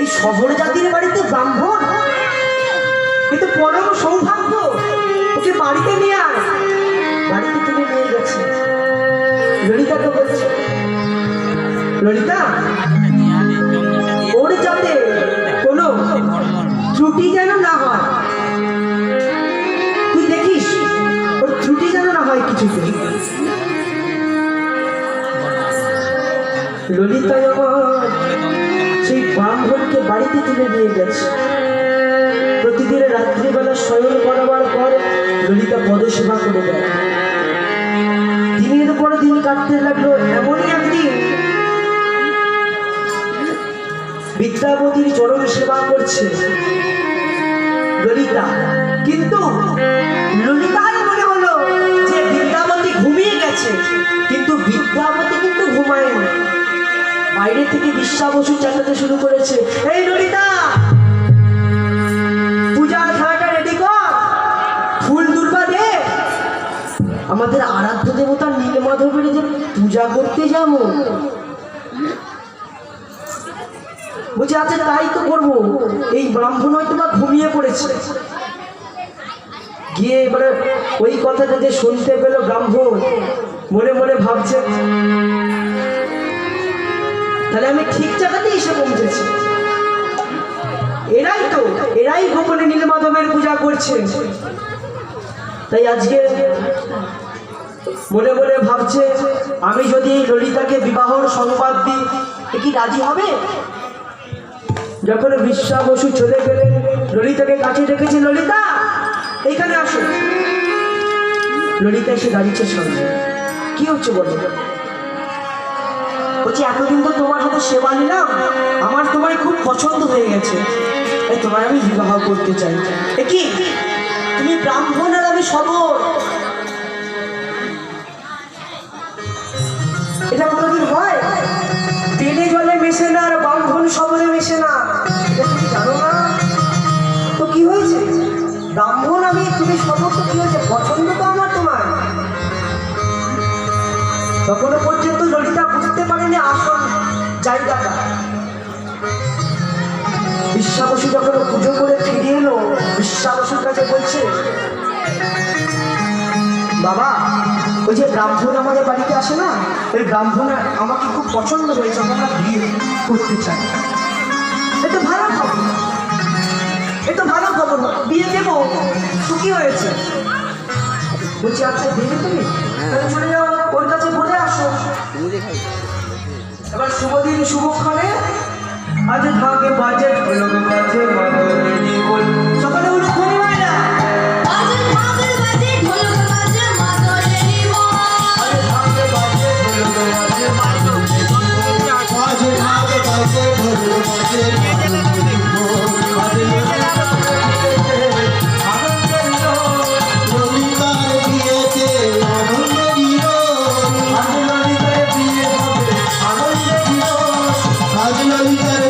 এই শহর জাতির বাড়িতে ব্রাহ্মণ, কিন্তু পরম সৌভাগ্য। ওকে বাড়িতে নিয়ে আয়। বাড়িতে তুলে নিয়ে গেছে। ললিতাকে বলছে, ললিতা, ওর যাতে কোনো ত্রুটি যেন না হয়, তুই দেখিস ওর ত্রুটি যেন না হয় কিছুতে। ললিতা আমার সেই ব্রাহ্মণকে বাড়িতে তুলে নিয়ে গেছে। প্রতিদিন রাত্রিবেলা শয়ন করাবার পর ললিতা পদসেবা করে দেয়। দিনের পর দিন কাটতে লাগলো। এমনই একদিন বিদ্যাপতির চরণ সেবা করছে ললিতা, কিন্তু ললিতার মনে হলো যে বিদ্যাপতি ঘুমিয়ে গেছে, কিন্তু বিদ্যাপতি কিন্তু ঘুমায়নি। বাইরে থেকে বিশ্বা বসু চালাতে শুরু করেছে, এই ললিতা, পূজার থালাটা রেডি কর, ফুল দুর্বা দে, আমাদের আরাধ্য দেবতা নীলমাধবের যে পূজা করতে যাবো। বলছে আচ্ছা তাই তো করবো। এই ব্রাহ্মণ হয়তো বা ঘুমিয়ে পড়েছে। গিয়ে এবারে ওই কথাটা যে শুনতে পেল ব্রাহ্মণ, মনে মনে ভাবছে তাহলে আমি ঠিক জায়গাতে এসে পৌঁছেছি। এরাই গোপনে নীলমাধবের পূজা করছে। তাই আজকে মনে মনে ভাবছে, আমি যদি ললিতাকে বিবাহর সংবাদ দিই, কি রাজি হবে? যখন বিশ্বা বসু চলে গেলেন, ললিতাকে কাছে রেখেছে, ললিতা এখানে আসো। ললিতা এসে দাঁড়িয়েছে সামনে। কি হচ্ছে বলো? বলছি এতদিন তো তোমার সাথে সেবা নিলাম, আমার তোমায় খুব পছন্দ হয়ে গেছে, এই তোমায় আমি বিবাহ করতে চাই। কি তুমি ব্রাহ্মণ আর আমি শবর, এটা কোনোদিন হয়? তেলে জলে মেশে না, আর ব্রাহ্মণ শবরে মেশে না, এটা তুমি জানো না? তো কি হয়েছে? ব্রাহ্মণ আমি, তুমি শবর, তো কি হয়েছে? পছন্দ তো আমার তোমার। তখনও পর্যন্ত ললিতা বুঝতে পারেনি আসল জায়গাটা। বিশ্বা বসু যখন পুজো করে ফিরে এলো, বিশ্বা বসুর কাছে বলছে, বাবা, ওই যে ব্রাহ্মণ আমাদের বাড়িতে আসে না, ওই ব্রাহ্মণ আমাকে খুব পছন্দ হয়েছে, আমরা বিয়ে করতে চাই। এ তো ভালো খবর, এ তো ভালো খবর, বিয়ে দেবো। তো কি হয়েছে? বলছি আচ্ছা দেবে তুমি, তাহলে চলে যাও, ওর কাছে বলে আসো। এবার শুভদিন শুভক্ষণে আজ ঢাকে বাজে ঢোলক বাজে, সকালে উঠে ধরে হয় না, আজ ললিতার